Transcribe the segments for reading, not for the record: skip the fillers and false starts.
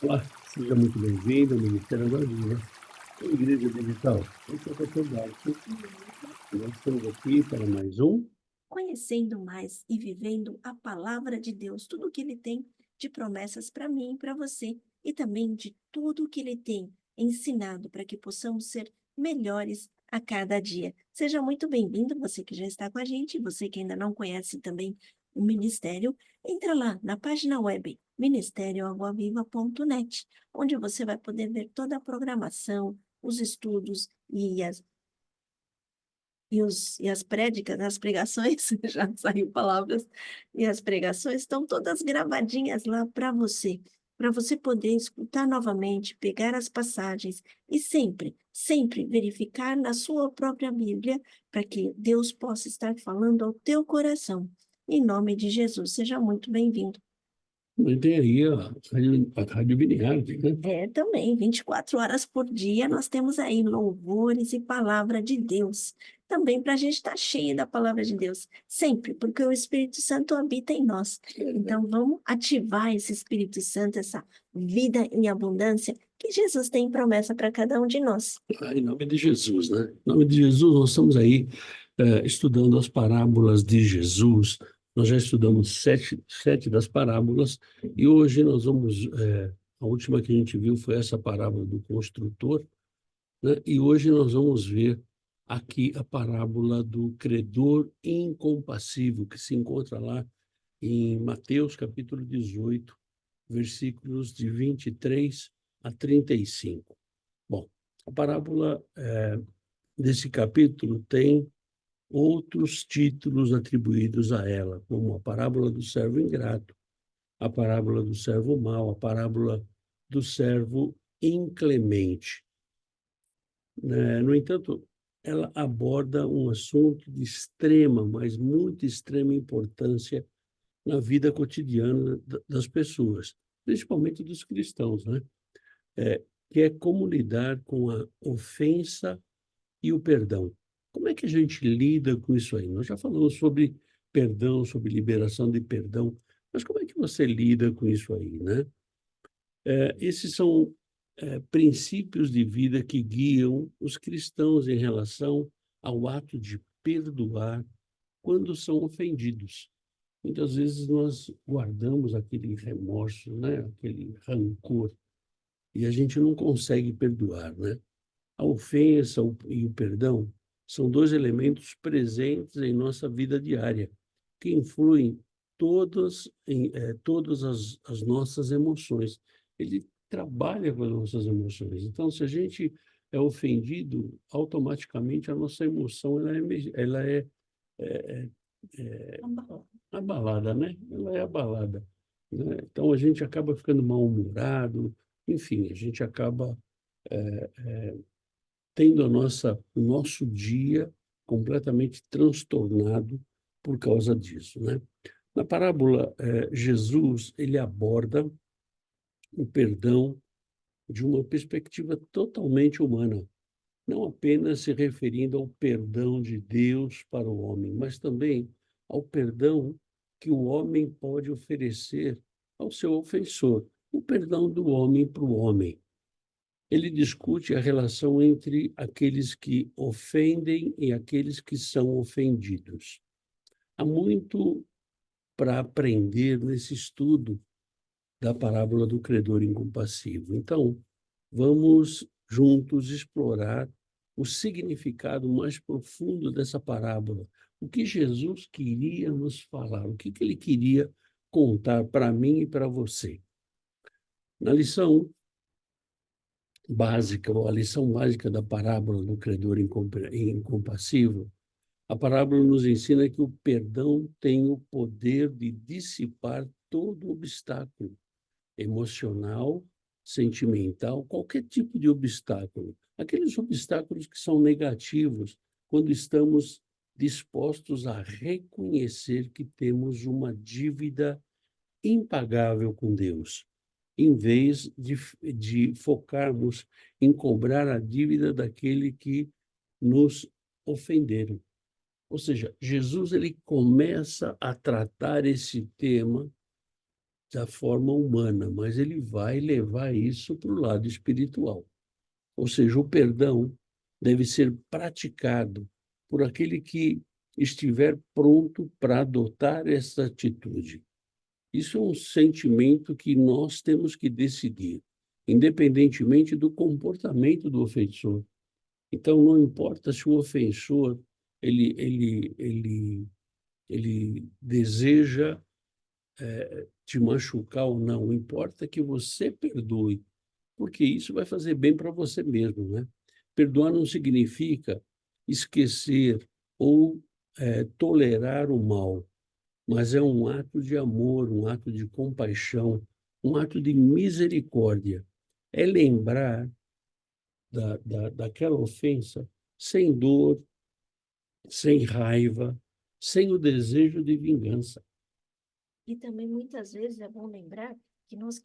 Olá, seja muito bem-vindo ao Ministério da Vida, a Igreja Digital. Eu sou o pastor Darcy. Nós estamos aqui para mais um. Conhecendo mais e vivendo a palavra de Deus, tudo o que ele tem de promessas para mim e para você, e também de tudo o que ele tem ensinado para que possamos ser melhores a cada dia. Seja muito bem-vindo, você que já está com a gente, você que ainda não conhece também o ministério, entra lá na página web ministérioaguaviva.net, onde você vai poder ver toda a programação, os estudos e as prédicas, as pregações, já saiu palavras, e as pregações estão todas gravadinhas lá para você poder escutar novamente, pegar as passagens e sempre, sempre verificar na sua própria Bíblia, para que Deus possa estar falando ao teu coração. Em nome de Jesus, seja muito bem-vindo. Mas tem aí a Rádio Viniarde, né? É, também, 24 horas por dia, nós temos aí louvores e palavra de Deus. Também para a gente estar cheio da palavra de Deus, sempre, porque o Espírito Santo habita em nós. Então, vamos ativar esse Espírito Santo, essa vida em abundância que Jesus tem promessa para cada um de nós. Em nome de Jesus, né? Em nome de Jesus, nós estamos aí estudando as parábolas de Jesus. Nós já estudamos sete das parábolas e hoje nós vamos. A última que a gente viu foi essa parábola do construtor, né? E hoje nós vamos ver aqui a parábola do credor incompassível, que se encontra lá em Mateus capítulo 18, versículos de 23 a 35. Bom, a parábola desse capítulo tem outros títulos atribuídos a ela, como a parábola do servo ingrato, a parábola do servo mau, a parábola do servo inclemente. No entanto, ela aborda um assunto de extrema, mas muito extrema importância na vida cotidiana das pessoas, principalmente dos cristãos, né? É, que é como lidar com a ofensa e o perdão. Como é que a gente lida com isso aí? Nós já falamos sobre perdão, sobre liberação de perdão, mas como é que você lida com isso aí, né? Esses são princípios de vida que guiam os cristãos em relação ao ato de perdoar quando são ofendidos. Muitas vezes nós guardamos aquele remorso, né? Aquele rancor, e a gente não consegue perdoar, né? A ofensa e o perdão são dois elementos presentes em nossa vida diária, que influem todas as nossas emoções. Ele trabalha com as nossas emoções. Então, se a gente é ofendido, automaticamente a nossa emoção é, é abalada, né? Ela é abalada, né? Então, a gente acaba ficando mal-humorado, enfim, a gente acaba tendo o nosso dia completamente transtornado por causa disso, né? Na parábola, Jesus ele aborda o perdão de uma perspectiva totalmente humana, não apenas se referindo ao perdão de Deus para o homem, mas também ao perdão que o homem pode oferecer ao seu ofensor, o perdão do homem para o homem. Ele discute a relação entre aqueles que ofendem e aqueles que são ofendidos. Há muito para aprender nesse estudo da parábola do credor incompassivo. Então, vamos juntos explorar o significado mais profundo dessa parábola. O que Jesus queria nos falar, o que ele queria contar para mim e para você. Na lição básica, ou a lição básica da parábola do credor incompassivo, a parábola nos ensina que o perdão tem o poder de dissipar todo obstáculo emocional, sentimental, qualquer tipo de obstáculo. Aqueles obstáculos que são negativos, quando estamos dispostos a reconhecer que temos uma dívida impagável com Deus, em vez de focarmos em cobrar a dívida daquele que nos ofenderam. Ou seja, Jesus ele começa a tratar esse tema da forma humana, mas ele vai levar isso para o lado espiritual. Ou seja, o perdão deve ser praticado por aquele que estiver pronto para adotar essa atitude. Isso é um sentimento que nós temos que decidir, independentemente do comportamento do ofensor. Então, não importa se o ofensor ele deseja te machucar ou não, importa que você perdoe, porque isso vai fazer bem para você mesmo, né? Perdoar não significa esquecer ou tolerar o mal, mas é um ato de amor, um ato de compaixão, um ato de misericórdia. É lembrar daquela ofensa sem dor, sem raiva, sem o desejo de vingança. E também muitas vezes é bom lembrar que nós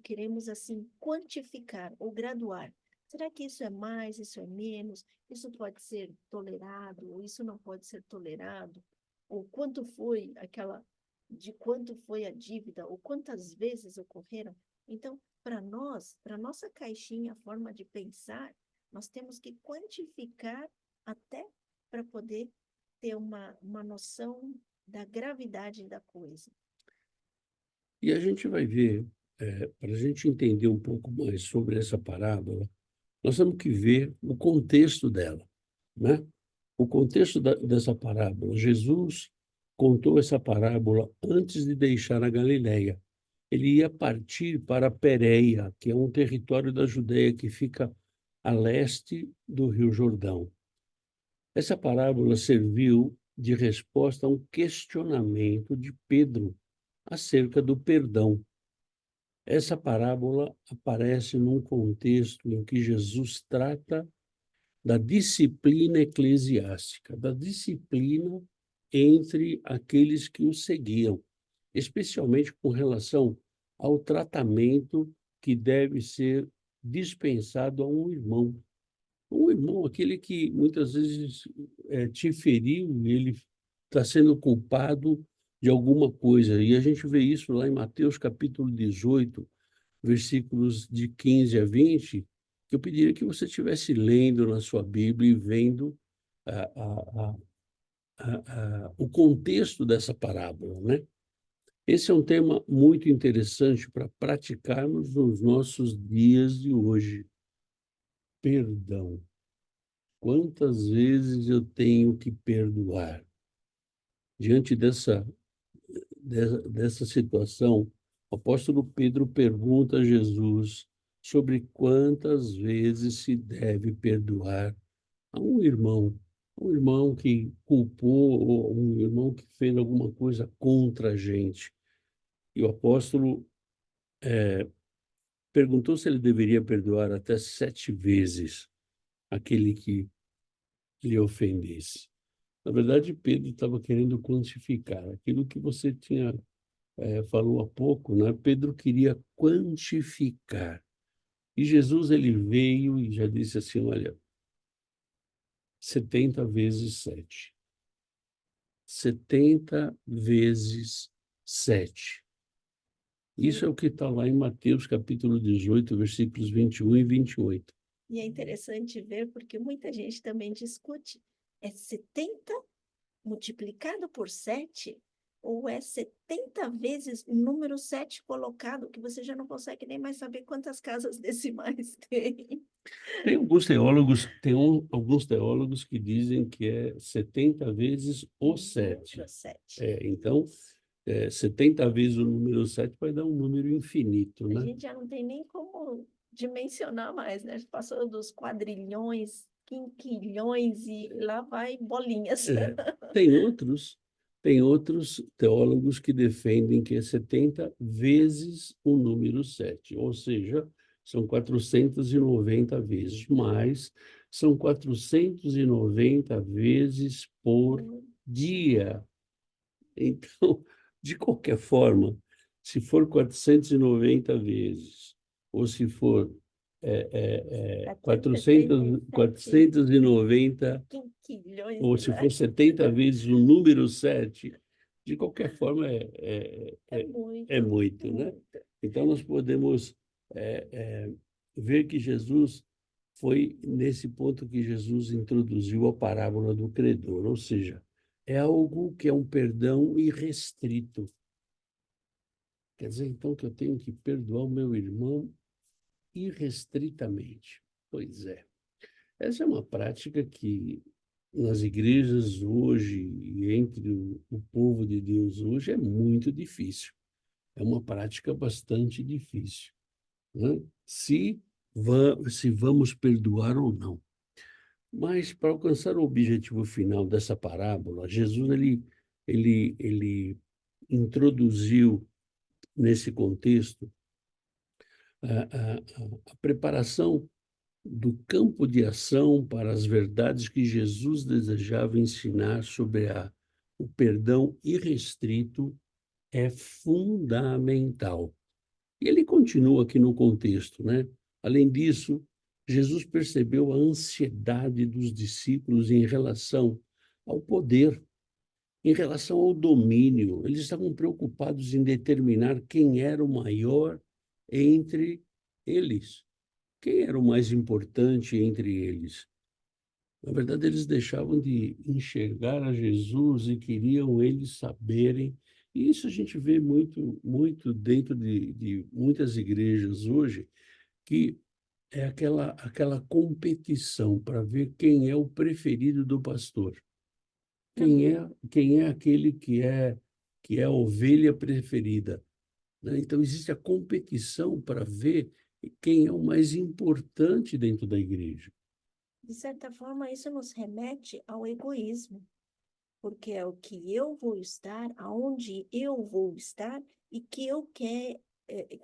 queremos assim quantificar ou graduar. Será que isso é mais, isso é menos? Isso pode ser tolerado, ou isso não pode ser tolerado? Ou quanto foi de quanto foi a dívida, ou quantas vezes ocorreram? Então, para nós, para nossa caixinha, a forma de pensar, nós temos que quantificar até para poder ter uma noção da gravidade da coisa. E a gente vai ver, para a gente entender um pouco mais sobre essa parábola, nós temos que ver o contexto dela, né? O contexto dessa parábola. Jesus contou essa parábola antes de deixar a Galileia. Ele ia partir para Pérea, que é um território da Judeia que fica a leste do Rio Jordão. Essa parábola serviu de resposta a um questionamento de Pedro acerca do perdão. Essa parábola aparece num contexto em que Jesus trata da disciplina eclesiástica, da disciplina entre aqueles que o seguiam, especialmente com relação ao tratamento que deve ser dispensado a um irmão. Um irmão, aquele que muitas vezes te feriu, ele está sendo culpado de alguma coisa. E a gente vê isso lá em Mateus capítulo 18, versículos de 15 a 20, que eu pediria que você estivesse lendo na sua Bíblia e vendo a, a, o contexto dessa parábola, né? Esse é um tema muito interessante para praticarmos nos nossos dias de hoje. Perdão. Quantas vezes eu tenho que perdoar? Diante dessa situação, o apóstolo Pedro pergunta a Jesus sobre quantas vezes se deve perdoar a um irmão que culpou, ou um irmão que fez alguma coisa contra a gente. E o apóstolo perguntou se ele deveria perdoar até 7 vezes aquele que lhe ofendesse. Na verdade, Pedro estava querendo quantificar aquilo que você tinha falou há pouco, né? Pedro queria quantificar. E Jesus ele veio e já disse assim, olha, 70 vezes 7. 70 vezes 7. Isso é o que está lá em Mateus capítulo 18, versículos 21 e 28. E é interessante ver porque muita gente também discute, é 70 multiplicado por 7 ou é 70 vezes o número 7 colocado, que você já não consegue nem mais saber quantas casas decimais tem. Alguns teólogos que dizem que é 70 vezes o 7. 7. Então, 70 vezes o número 7 vai dar um número infinito, A né? gente já não tem nem como dimensionar mais, né? A gente passou dos quadrilhões, quinquilhões e lá vai bolinhas. É, tem outros teólogos que defendem que é 70 vezes o número 7, ou seja, são 490 vezes, mas são 490 vezes por dia. Então, de qualquer forma, se for 490 vezes, ou se for 490, quinquilhões, ou se né? for 70 vezes o número 7, de qualquer forma, É é muito, muito, né? muito. Então, nós podemos ver que Jesus foi nesse ponto que Jesus introduziu a parábola do credor, ou seja, é algo que é um perdão irrestrito. Quer dizer, então, que eu tenho que perdoar o meu irmão irrestritamente. Pois é. Essa é uma prática que nas igrejas hoje e entre o povo de Deus hoje é muito difícil. É uma prática bastante difícil, né? Se vamos perdoar ou não. Mas para alcançar o objetivo final dessa parábola, Jesus ele introduziu nesse contexto a preparação do campo de ação para as verdades que Jesus desejava ensinar sobre o perdão irrestrito é fundamental. E ele continua aqui no contexto, né? Além disso, Jesus percebeu a ansiedade dos discípulos em relação ao poder, em relação ao domínio. Eles estavam preocupados em determinar quem era o maior entre eles, quem era o mais importante entre eles. Na verdade, eles deixavam de enxergar a Jesus e queriam eles saberem. E isso a gente vê muito, muito dentro de muitas igrejas hoje, que é aquela competição para ver quem é o preferido do pastor, Uhum. quem é aquele que é a ovelha preferida, né? Então, existe a competição para ver quem é o mais importante dentro da igreja. De certa forma, isso nos remete ao egoísmo, porque é o que eu vou estar, aonde eu vou estar e que eu quer,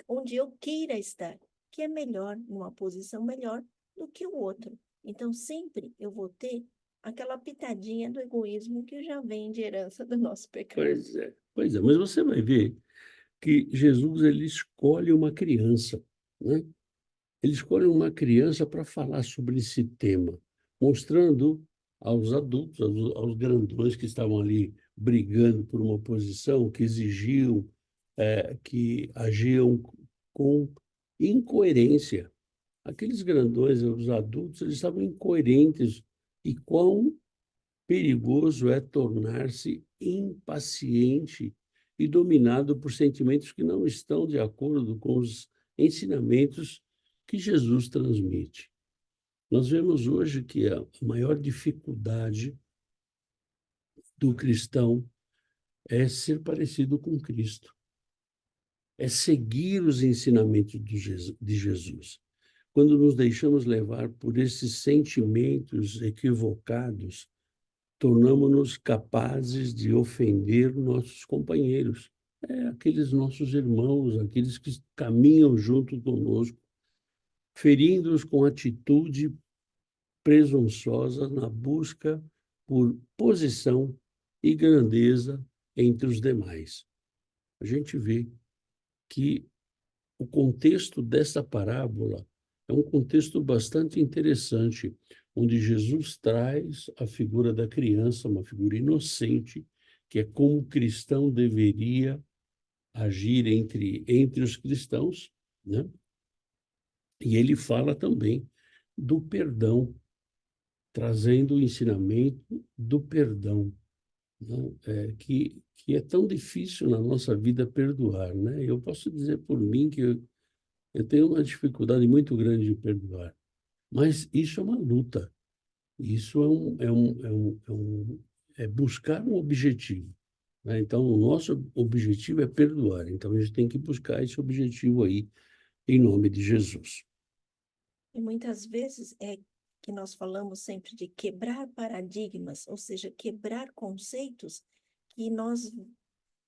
onde eu queira estar, que é melhor, numa posição melhor do que o outro. Então, sempre eu vou ter aquela pitadinha do egoísmo que já vem de herança do nosso pecado. Pois é, mas você vai ver que Jesus ele escolhe uma criança, né? Ele escolhe uma criança para falar sobre esse tema, mostrando aos adultos, aos grandões que estavam ali brigando por uma posição, que exigiam, que agiam com incoerência. Aqueles grandões, os adultos, eles estavam incoerentes. E quão perigoso é tornar-se impaciente e dominado por sentimentos que não estão de acordo com os ensinamentos que Jesus transmite. Nós vemos hoje que a maior dificuldade do cristão é ser parecido com Cristo, é seguir os ensinamentos de Jesus. Quando nos deixamos levar por esses sentimentos equivocados, tornamos-nos capazes de ofender nossos companheiros, aqueles nossos irmãos, aqueles que caminham junto conosco, ferindo-os com atitude presunçosa na busca por posição e grandeza entre os demais. A gente vê que o contexto dessa parábola é um contexto bastante interessante, onde Jesus traz a figura da criança, uma figura inocente, que é como o cristão deveria agir entre os cristãos, né? E ele fala também do perdão, trazendo o ensinamento do perdão, né? Que é tão difícil na nossa vida perdoar, né? Eu posso dizer por mim que eu tenho uma dificuldade muito grande de perdoar, mas isso é uma luta. Isso é buscar um objetivo, né? Então, o nosso objetivo é perdoar. Então, a gente tem que buscar esse objetivo aí, em nome de Jesus. E muitas vezes é que nós falamos sempre de quebrar paradigmas, ou seja, quebrar conceitos que nós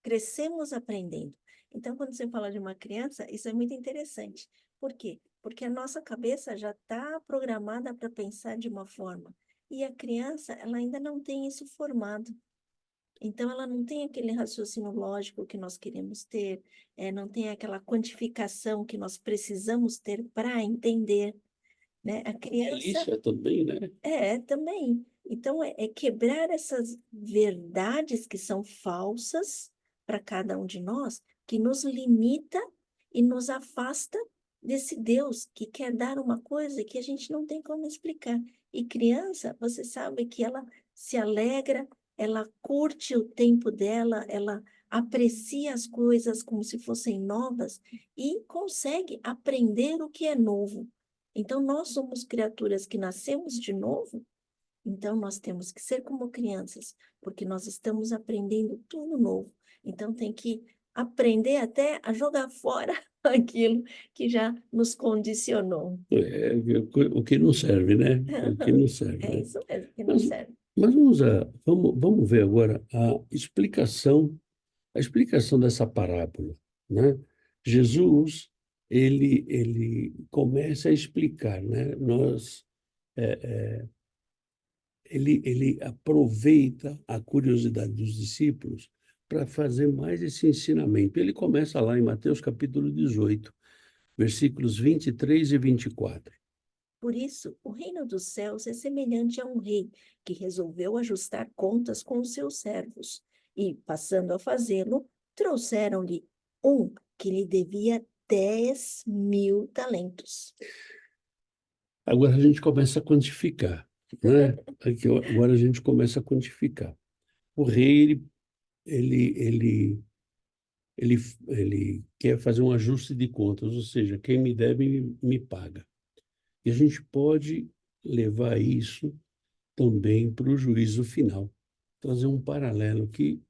crescemos aprendendo. Então, quando você fala de uma criança, isso é muito interessante. Por quê? Porque a nossa cabeça já está programada para pensar de uma forma. E a criança, ela ainda não tem isso formado. Então, ela não tem aquele raciocínio lógico que nós queremos ter, não tem aquela quantificação que nós precisamos ter para entender. né? A criança Delícia também, né? também. Então, é quebrar essas verdades que são falsas para cada um de nós, que nos limita e nos afasta desse Deus que quer dar uma coisa que a gente não tem como explicar. E criança, você sabe que ela se alegra, ela curte o tempo dela, ela aprecia as coisas como se fossem novas e consegue aprender o que é novo. Então, nós somos criaturas que nascemos de novo, então nós temos que ser como crianças, porque nós estamos aprendendo tudo novo. Então, tem que aprender até a jogar fora aquilo que já nos condicionou. É, o que não serve, né? O que não serve, É né? isso mesmo, que não Mas, serve. mas vamos ver agora a explicação dessa parábola, né? Jesus, ele começa a explicar, né? Ele aproveita a curiosidade dos discípulos para fazer mais esse ensinamento. Ele começa lá em Mateus capítulo 18, versículos 23 e 24. Por isso, o reino dos céus é semelhante a um rei que resolveu ajustar contas com os seus servos. E, passando a fazê-lo, trouxeram-lhe um que lhe devia 10.000 talentos. Agora a gente começa a quantificar, né? Agora a gente começa a quantificar. O rei, ele, ele, ele, ele quer fazer um ajuste de contas, ou seja, quem me deve, me paga. E a gente pode levar isso também para o juízo final, trazer um paralelo que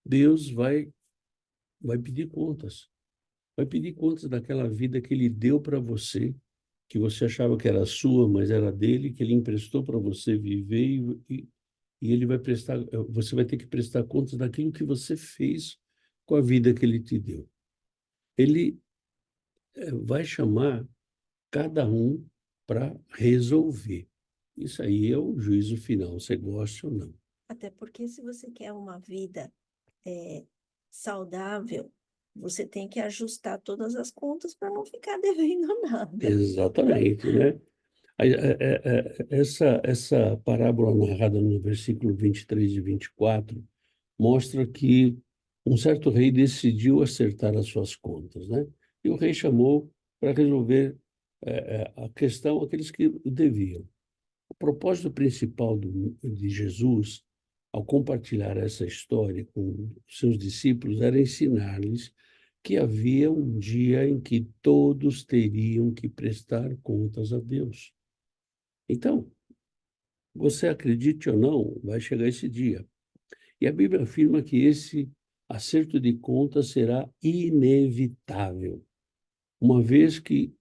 Deus vai pedir contas. Vai pedir contas daquela vida que ele deu para você, que você achava que era sua, mas era dele, que ele emprestou para você viver e ele vai prestar, você vai ter que prestar contas daquilo que você fez com a vida que ele te deu. Ele vai chamar cada um para resolver. Isso aí é o juízo final, você gosta ou não. Até porque, se você quer uma vida é, saudável, você tem que ajustar todas as contas para não ficar devendo nada. Exatamente, né? Essa parábola narrada no versículo 23 e 24 mostra que um certo rei decidiu acertar as suas contas, né? E o rei chamou para resolver a questão aqueles que o deviam. O propósito principal de Jesus, ao compartilhar essa história com seus discípulos, era ensinar-lhes que havia um dia em que todos teriam que prestar contas a Deus. Então, você acredite ou não, vai chegar esse dia. E a Bíblia afirma que esse acerto de contas será inevitável, uma vez que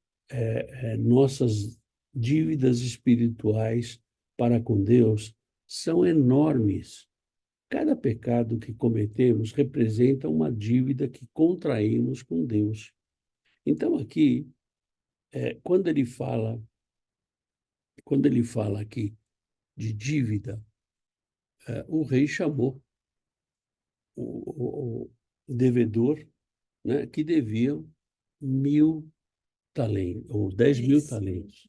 nossas dívidas espirituais para com Deus são enormes. Cada pecado que cometemos representa uma dívida que contraímos com Deus. Então, aqui, quando ele fala aqui de dívida, o rei chamou o devedor, né, que devia 1.000 talentos, ou 10.000 Isso. talentos.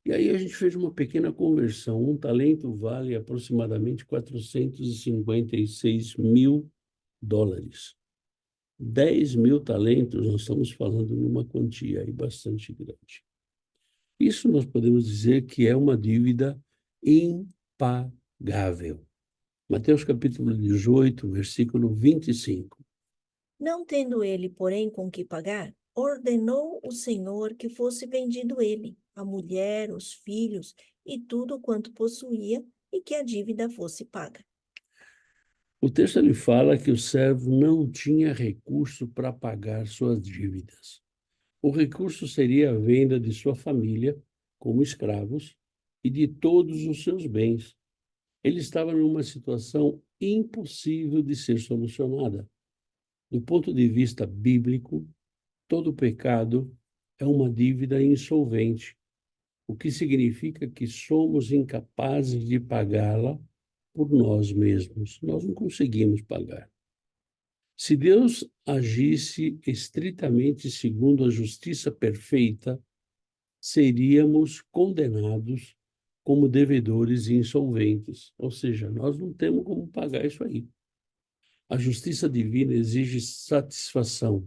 E aí a gente fez uma pequena conversão. Um talento vale aproximadamente 456 mil dólares. 10.000 talentos, nós estamos falando numa quantia aí bastante grande. Isso nós podemos dizer que é uma dívida impagável. Mateus capítulo 18, versículo 25. Não tendo ele, porém, com que pagar, ordenou o Senhor que fosse vendido ele, a mulher, os filhos e tudo quanto possuía, e que a dívida fosse paga. O texto ele fala que o servo não tinha recurso para pagar suas dívidas. O recurso seria a venda de sua família como escravos e de todos os seus bens. Ele estava numa situação impossível de ser solucionada. Do ponto de vista bíblico, todo pecado é uma dívida insolvente, o que significa que somos incapazes de pagá-la por nós mesmos. Nós não conseguimos pagar. Se Deus agisse estritamente segundo a justiça perfeita, seríamos condenados como devedores e insolventes. Ou seja, nós não temos como pagar isso aí. A justiça divina exige satisfação.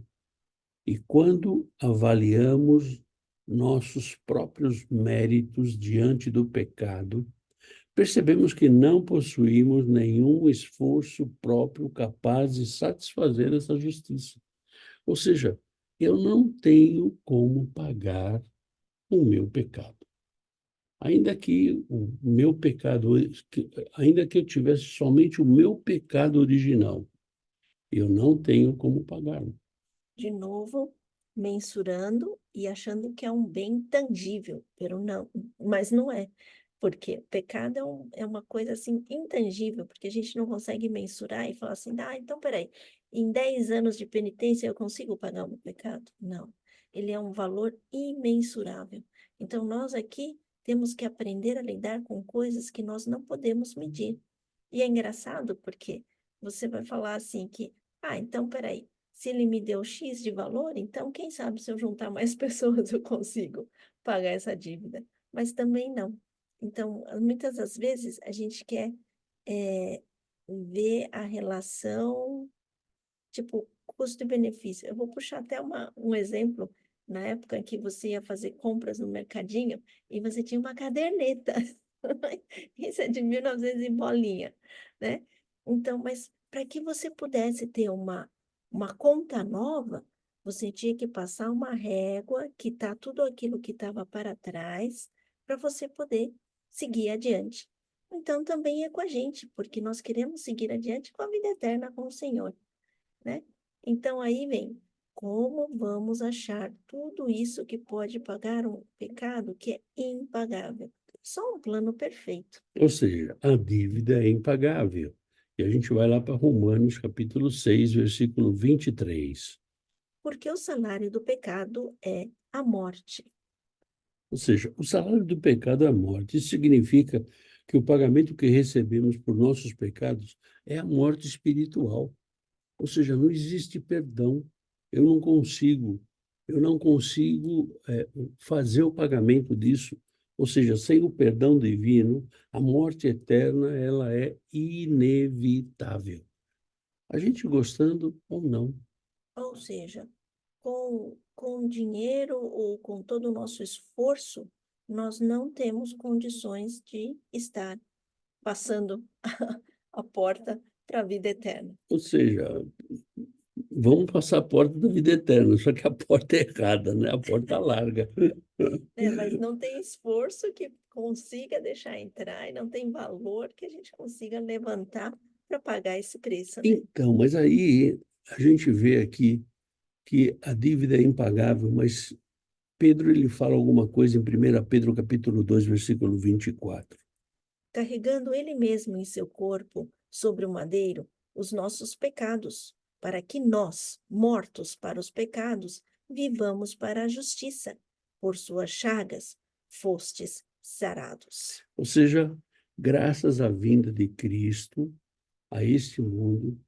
E quando avaliamos nossos próprios méritos diante do pecado, percebemos que não possuímos nenhum esforço próprio capaz de satisfazer essa justiça. Ou seja, eu não tenho como pagar o meu pecado. Ainda que o meu pecado, ainda que eu tivesse somente o meu pecado original, eu não tenho como pagá-lo. De novo, mensurando e achando que é um bem tangível, mas não é. Porque pecado é uma coisa assim intangível, porque a gente não consegue mensurar e falar assim, então peraí, em 10 anos de penitência eu consigo pagar o meu pecado? Não. Ele é um valor imensurável. Então nós aqui temos que aprender a lidar com coisas que nós não podemos medir. E é engraçado porque você vai falar assim que, então peraí, se ele me deu X de valor, então quem sabe se eu juntar mais pessoas eu consigo pagar essa dívida. Mas também não. Então, muitas das vezes a gente quer ver a relação, tipo, custo e benefício. Eu vou puxar até um exemplo, na época em que você ia fazer compras no mercadinho e você tinha uma caderneta. Isso é de 1900 e bolinha, né? Então, mas para que você pudesse ter uma conta nova, você tinha que passar uma régua, quitar tudo aquilo que estava para trás, para você poder seguir adiante. Então, também é com a gente, porque nós queremos seguir adiante com a vida eterna com o Senhor, né? Então, aí vem, como vamos achar tudo isso que pode pagar um pecado que é impagável? Só um plano perfeito. Ou seja, a dívida é impagável. E a gente vai lá para Romanos, capítulo 6, versículo 23. Porque o salário do pecado é a morte. Ou seja, o salário do pecado é a morte. Isso significa que o pagamento que recebemos por nossos pecados é a morte espiritual. Ou seja, não existe perdão. Eu não consigo, eu não consigo fazer o pagamento disso. Ou seja, sem o perdão divino, a morte eterna ela é inevitável. A gente gostando ou não. Ou seja, com dinheiro ou com todo o nosso esforço, nós não temos condições de estar passando a porta para a vida eterna. Ou seja, vamos passar a porta da vida eterna, só que a porta é errada, né? A porta larga. Mas não tem esforço que consiga deixar entrar e não tem valor que a gente consiga levantar para pagar esse preço, né? Então, mas aí a gente vê aqui que a dívida é impagável, mas Pedro ele fala alguma coisa em 1 Pedro capítulo 2 versículo 24. Carregando ele mesmo em seu corpo sobre o madeiro os nossos pecados, para que nós, mortos para os pecados, vivamos para a justiça. Por suas chagas fostes sarados. Ou seja, graças à vinda de Cristo a este mundo,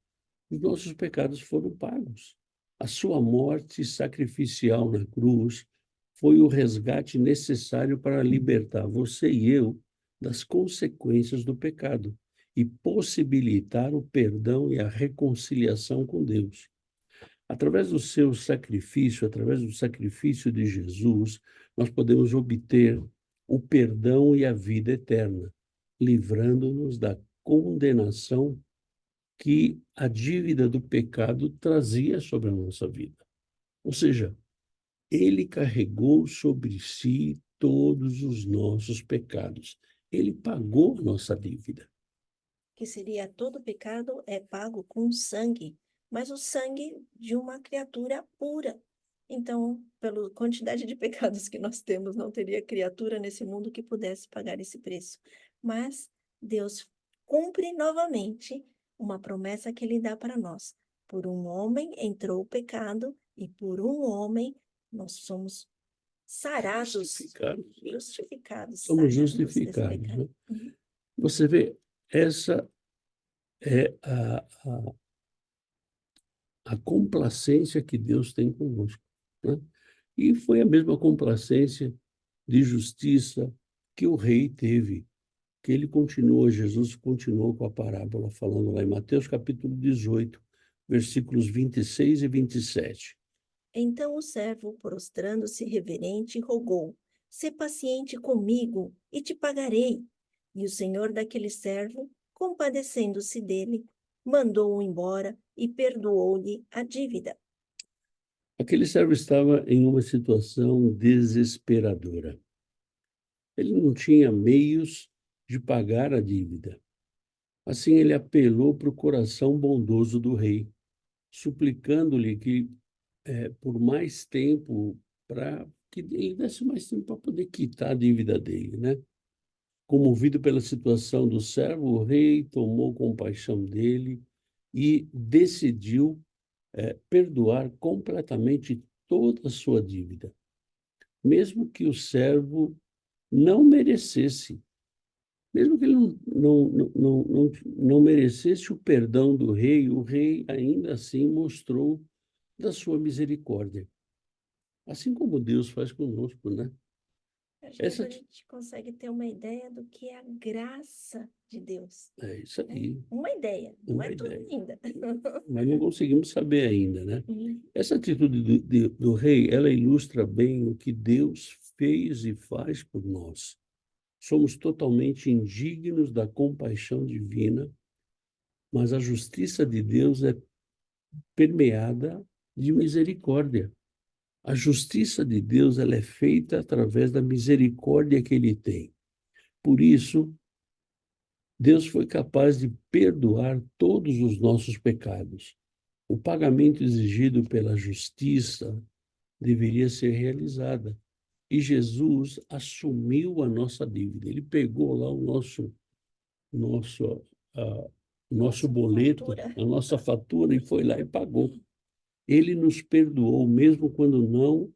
os nossos pecados foram pagos. A sua morte sacrificial na cruz foi o resgate necessário para libertar você e eu das consequências do pecado e possibilitar o perdão e a reconciliação com Deus. Através do seu sacrifício, através do sacrifício de Jesus, nós podemos obter o perdão e a vida eterna, livrando-nos da condenação que a dívida do pecado trazia sobre a nossa vida. Ou seja, ele carregou sobre si todos os nossos pecados. Ele pagou a nossa dívida. Que seria todo pecado é pago com sangue, mas o sangue de uma criatura pura. Então, pela quantidade de pecados que nós temos, não teria criatura nesse mundo que pudesse pagar esse preço. Mas Deus cumpre novamente uma promessa que ele dá para nós. Por um homem entrou o pecado e por um homem nós somos sarados, justificados, Somos sarados desse justificados, pecado. né? Você vê, essa é a complacência que Deus tem conosco, né? E foi a mesma complacência de justiça que o rei teve, que ele continuou, Jesus continuou com a parábola, falando lá em Mateus capítulo 18, versículos 26 e 27. Então o servo, prostrando-se reverente, rogou: Sê paciente comigo e te pagarei. E o senhor daquele servo, compadecendo-se dele, mandou-o embora e perdoou-lhe a dívida. Aquele servo estava em uma situação desesperadora. Ele não tinha meios de pagar a dívida. Assim, ele apelou para o coração bondoso do rei, suplicando-lhe que, por mais tempo, para que ele desse mais tempo para poder quitar a dívida dele, né? Comovido pela situação do servo, o rei tomou compaixão dele e decidiu, perdoar completamente toda a sua dívida, mesmo que o servo não merecesse. Mesmo que ele não merecesse o perdão do rei, o rei ainda assim mostrou da sua misericórdia. Assim como Deus faz conosco, né? Acho que Essa, agora a gente consegue ter uma ideia do que é a graça de Deus, é isso né? aí, Uma ideia, não uma é tudo ideia. ainda. Mas não conseguimos saber ainda, né? Hum. Essa atitude do rei, ela ilustra bem o que Deus fez e faz por nós. Somos totalmente indignos da compaixão divina, mas a justiça de Deus é permeada de misericórdia. A justiça de Deus, ela é feita através da misericórdia que ele tem. Por isso, Deus foi capaz de perdoar todos os nossos pecados. O pagamento exigido pela justiça deveria ser realizada. E Jesus assumiu a nossa dívida. Ele pegou lá nosso, ah, o nosso Nossa boleto, fatura. a nossa fatura e foi lá e pagou. Ele nos perdoou, mesmo quando não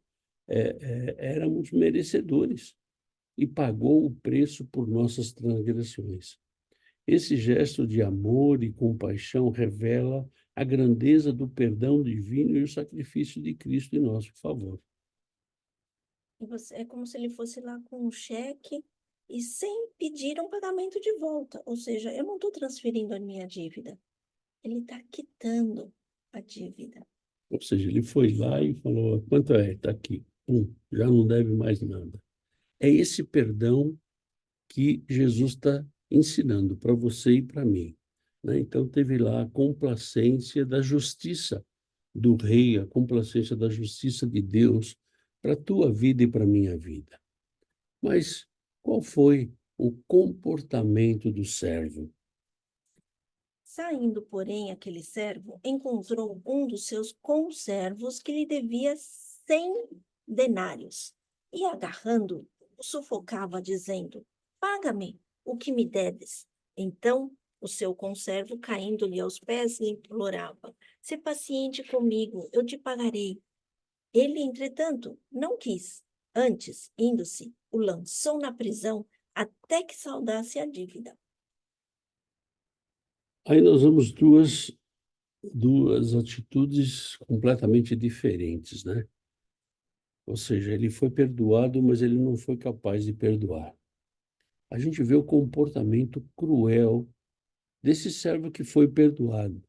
éramos merecedores, e pagou o preço por nossas transgressões. Esse gesto de amor e compaixão revela a grandeza do perdão divino e o sacrifício de Cristo em nosso favor. E você, é como se ele fosse lá com um cheque e sem pedir um pagamento de volta. Ou seja, eu não estou transferindo a minha dívida. Ele está quitando a dívida. Ou seja, ele foi lá e falou: quanto é? Está aqui. Já não deve mais nada. É esse perdão que Jesus está ensinando para você e para mim, né? Então, teve lá a complacência da justiça do rei, a complacência da justiça de Deus para a tua vida e para a minha vida. Mas qual foi o comportamento do servo? Saindo, porém, aquele servo encontrou um dos seus conservos que lhe devia 100 denários. E agarrando-o, o sufocava, dizendo: Paga-me o que me deves. Então o seu conservo, caindo-lhe aos pés, lhe implorava: Sê paciente comigo, eu te pagarei. Ele, entretanto, não quis. Antes, indo-se, o lançou na prisão até que saudasse a dívida. Aí nós vemos duas atitudes completamente diferentes, né? Ou seja, ele foi perdoado, mas ele não foi capaz de perdoar. A gente vê o comportamento cruel desse servo que foi perdoado.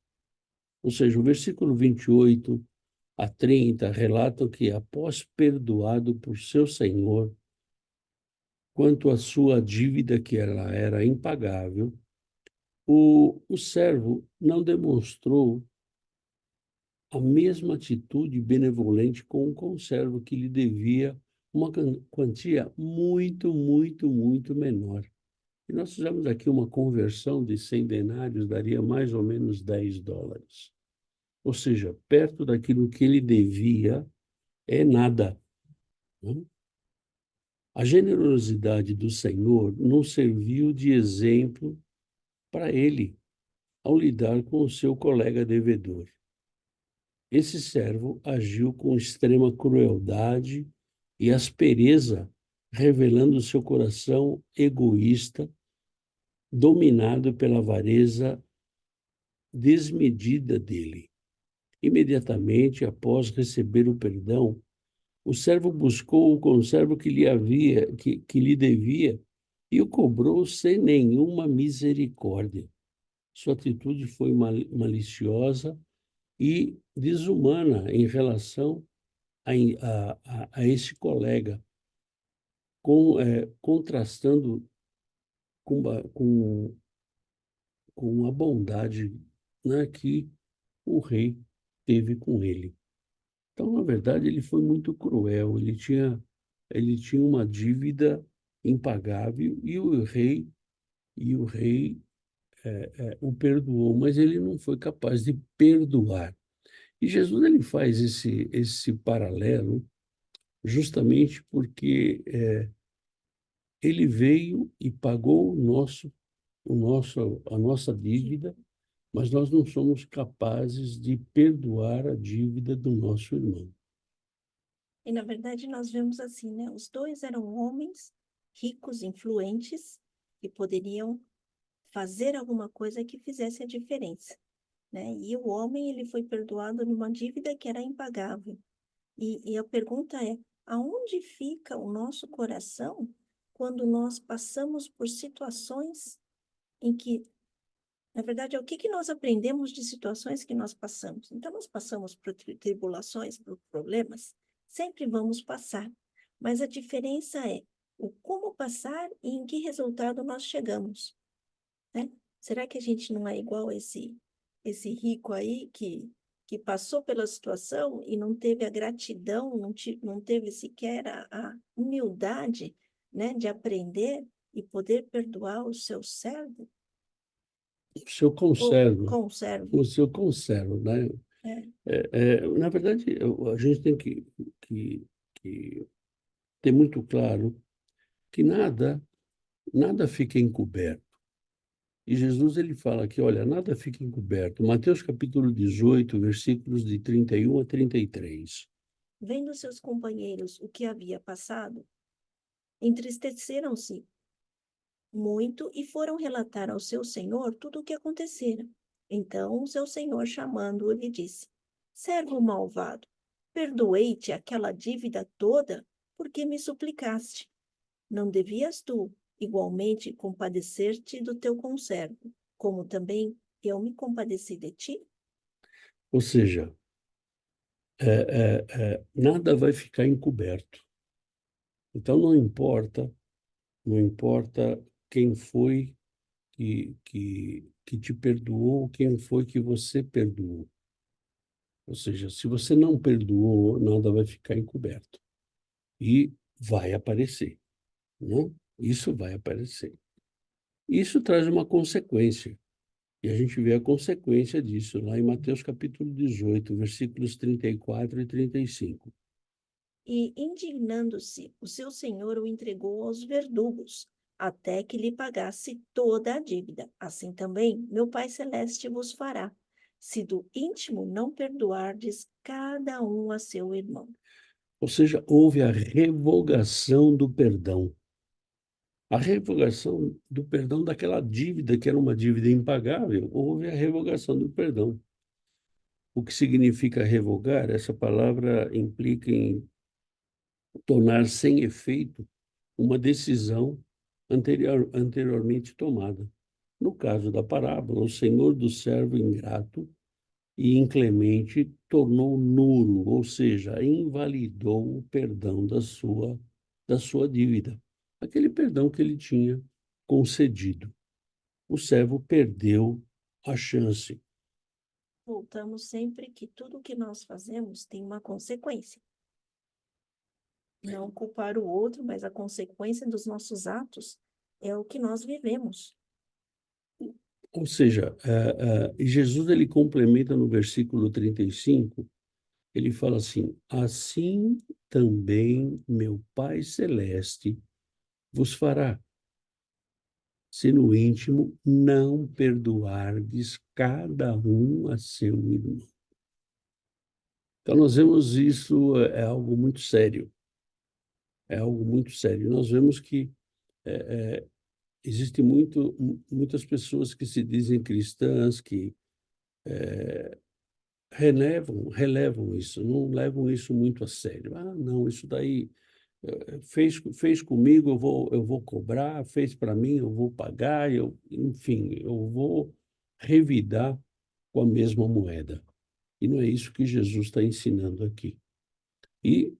Ou seja, o versículo 28 a 30 relatam que, após perdoado por seu senhor, quanto à sua dívida, que ela era impagável, o servo não demonstrou a mesma atitude benevolente com o conservo que lhe devia uma quantia muito, muito, muito menor. E nós fizemos aqui uma conversão de 100 denários, daria mais ou menos $10. Ou seja, perto daquilo que ele devia, é nada, né? A generosidade do Senhor não serviu de exemplo para ele ao lidar com o seu colega devedor. Esse servo agiu com extrema crueldade e aspereza, revelando seu coração egoísta, dominado pela avareza desmedida dele. Imediatamente após receber o perdão, O servo buscou o conservo que lhe devia e o cobrou sem nenhuma misericórdia. Sua atitude foi maliciosa e desumana em relação a esse colega, contrastando com, com a bondade, né, que o rei teve com ele. Então, na verdade, ele foi muito cruel. Ele tinha uma dívida impagável e o rei o perdoou, mas ele não foi capaz de perdoar. E Jesus ele faz esse paralelo justamente porque ele veio e pagou a nossa dívida, mas nós não somos capazes de perdoar a dívida do nosso irmão. E, na verdade, nós vemos assim, né? Os dois eram homens ricos, influentes, que poderiam fazer alguma coisa que fizesse a diferença, né? E o homem, ele foi perdoado numa dívida que era impagável. E a pergunta é, aonde fica o nosso coração quando nós passamos por situações em que, na verdade, é o que que nós aprendemos de situações que nós passamos? Então, nós passamos por tribulações, por problemas, sempre vamos passar, mas a diferença é o como passar e em que resultado nós chegamos, né? Será que a gente não é igual esse rico aí que passou pela situação e não teve a gratidão, não teve sequer a humildade, né, de aprender e poder perdoar o seu servo O seu ou conservo, conservo? o seu conservo, né? É, Na verdade, a gente tem que ter muito claro que nada fica encoberto. E Jesus ele fala que, olha, nada fica encoberto. Mateus capítulo 18, versículos de 31 a 33. vendo seus companheiros o que havia passado, entristeceram-se muito e foram relatar ao seu senhor tudo o que acontecera. Então o seu senhor, chamando-o, lhe disse: Servo malvado, perdoei-te aquela dívida toda porque me suplicaste. Não devias tu, igualmente, compadecer-te do teu conservo, como também eu me compadeci de ti? Ou seja, nada vai ficar encoberto. Então não importa quem foi que te perdoou, quem foi que você perdoou. Ou seja, se você não perdoou, nada vai ficar encoberto. E vai aparecer, né? Isso vai aparecer. Isso traz uma consequência. E a gente vê a consequência disso lá em Mateus capítulo 18, versículos 34 e 35. E, indignando-se, o seu senhor o entregou aos verdugos, até que lhe pagasse toda a dívida. Assim também meu Pai Celeste vos fará, se do íntimo não perdoardes cada um a seu irmão. Ou seja, houve a revogação do perdão. A revogação do perdão daquela dívida, que era uma dívida impagável, houve a revogação do perdão. O que significa revogar? Essa palavra implica em tornar sem efeito uma decisão anteriormente tomada. No caso da parábola, o senhor do servo ingrato e inclemente tornou nulo, ou seja, invalidou o perdão da sua dívida, aquele perdão que ele tinha concedido. O servo perdeu a chance. Voltamos sempre que tudo que nós fazemos tem uma consequência. Não culpar o outro, mas a consequência dos nossos atos é o que nós vivemos. Ou seja, e Jesus ele complementa no versículo 35, ele fala assim: assim também meu Pai Celeste vos fará, se no íntimo não perdoardes cada um a seu irmão. Então, nós vemos isso, é algo muito sério. É algo muito sério. Nós vemos que existem muitas pessoas que se dizem cristãs, que relevam isso, não levam isso muito a sério. Ah, não, isso daí fez comigo, eu vou cobrar, fez para mim, eu vou pagar, enfim, eu vou revidar com a mesma moeda. E não é isso que Jesus está ensinando aqui. E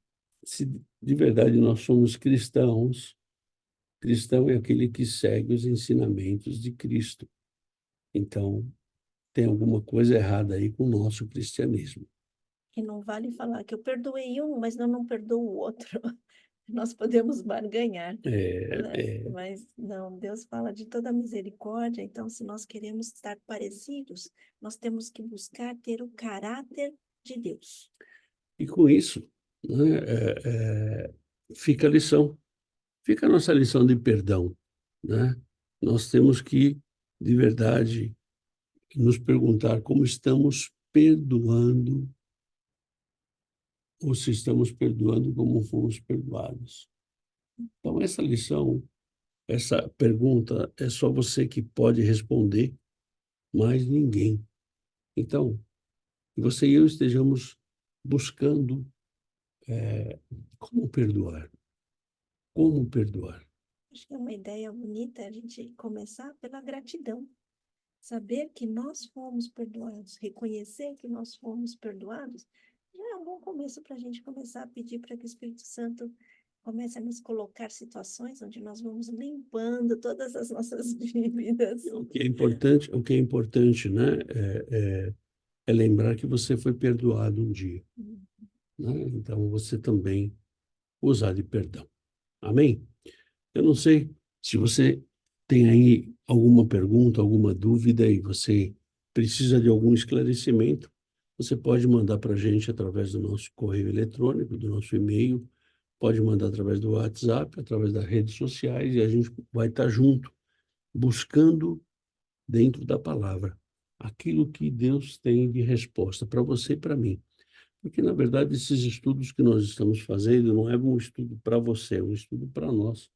se de verdade nós somos cristãos, cristão é aquele que segue os ensinamentos de Cristo. Então, tem alguma coisa errada aí com o nosso cristianismo. E não vale falar que eu perdoei um, mas não perdoo o outro. Nós podemos barganhar, né? É, Mas não, Deus fala de toda misericórdia, então se nós queremos estar parecidos, nós temos que buscar ter o caráter de Deus. e com isso, né, fica a lição, fica a nossa lição de perdão, né? Nós temos que, de verdade, nos perguntar como estamos perdoando ou se estamos perdoando como fomos perdoados. Então, essa lição, essa pergunta, é só você que pode responder, mais ninguém. Então, que você e eu estejamos buscando como perdoar. Como perdoar? Acho que é uma ideia bonita a gente começar pela gratidão. Saber que nós fomos perdoados, reconhecer que nós fomos perdoados, já é um bom começo para a gente começar a pedir para que o Espírito Santo comece a nos colocar situações onde nós vamos limpando todas as nossas dívidas. O que é importante, né, é lembrar que você foi perdoado um dia, né? Então, você também usar de perdão. Amém? Eu não sei se você tem aí alguma pergunta, alguma dúvida e você precisa de algum esclarecimento, você pode mandar para a gente através do nosso correio eletrônico, do nosso e-mail, pode mandar através do WhatsApp, através das redes sociais, e a gente vai estar junto, buscando dentro da palavra aquilo que Deus tem de resposta para você e para mim. Porque, na verdade, esses estudos que nós estamos fazendo não é um estudo para você, é um estudo para nós.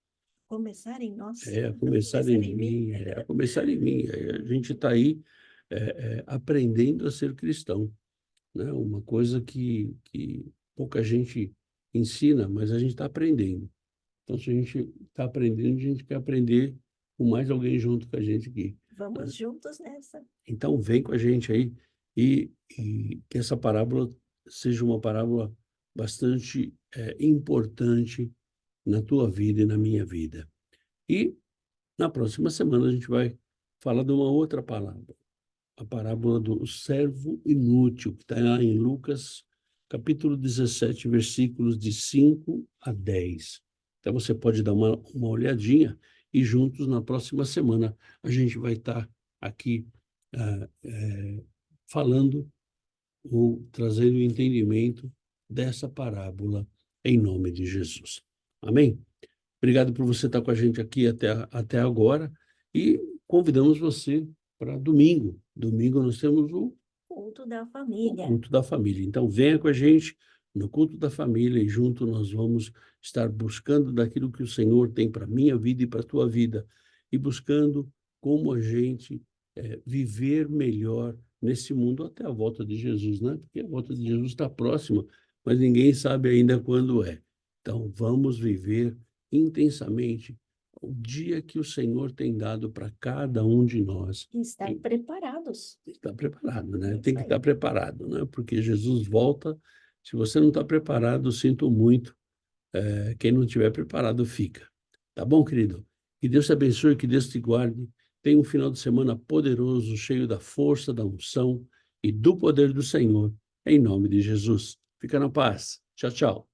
Começar em nós, É, a começar começar em em mim. mim, a começar em mim. A gente está aí aprendendo a ser cristão, né? Uma coisa que pouca gente ensina, mas a gente está aprendendo. Então, se a gente está aprendendo, a gente quer aprender com mais alguém junto com a gente aqui, Vamos né? juntos nessa. Então, vem com a gente aí e que essa parábola seja uma parábola bastante importante na tua vida e na minha vida. E na próxima semana a gente vai falar de uma outra parábola, a parábola do servo inútil, que está lá em Lucas, capítulo 17, versículos de 5 a 10. Então você pode dar uma olhadinha e juntos na próxima semana a gente vai estar aqui falando ou trazendo o entendimento dessa parábola em nome de Jesus. Amém? Obrigado por você estar com a gente aqui até agora e convidamos você para domingo. Domingo nós temos o Culto da o família. culto da família. Então venha com a gente no culto da família e junto nós vamos estar buscando daquilo que o Senhor tem para a minha vida e para a tua vida e buscando como a gente viver melhor nesse mundo até a volta de Jesus, né? Porque a volta de Jesus está próxima, mas ninguém sabe ainda quando é. Então vamos viver intensamente o dia que o Senhor tem dado para cada um de nós. E estar preparados. Está preparado, né? Isso Tem que aí. estar preparado, né? Porque Jesus volta. Se você não está preparado, sinto muito. Quem não estiver preparado, fica. Tá bom, querido? Que Deus te abençoe, que Deus te guarde. Tenha um final de semana poderoso, cheio da força, da unção e do poder do Senhor. Em nome de Jesus. Fica na paz. Tchau, tchau.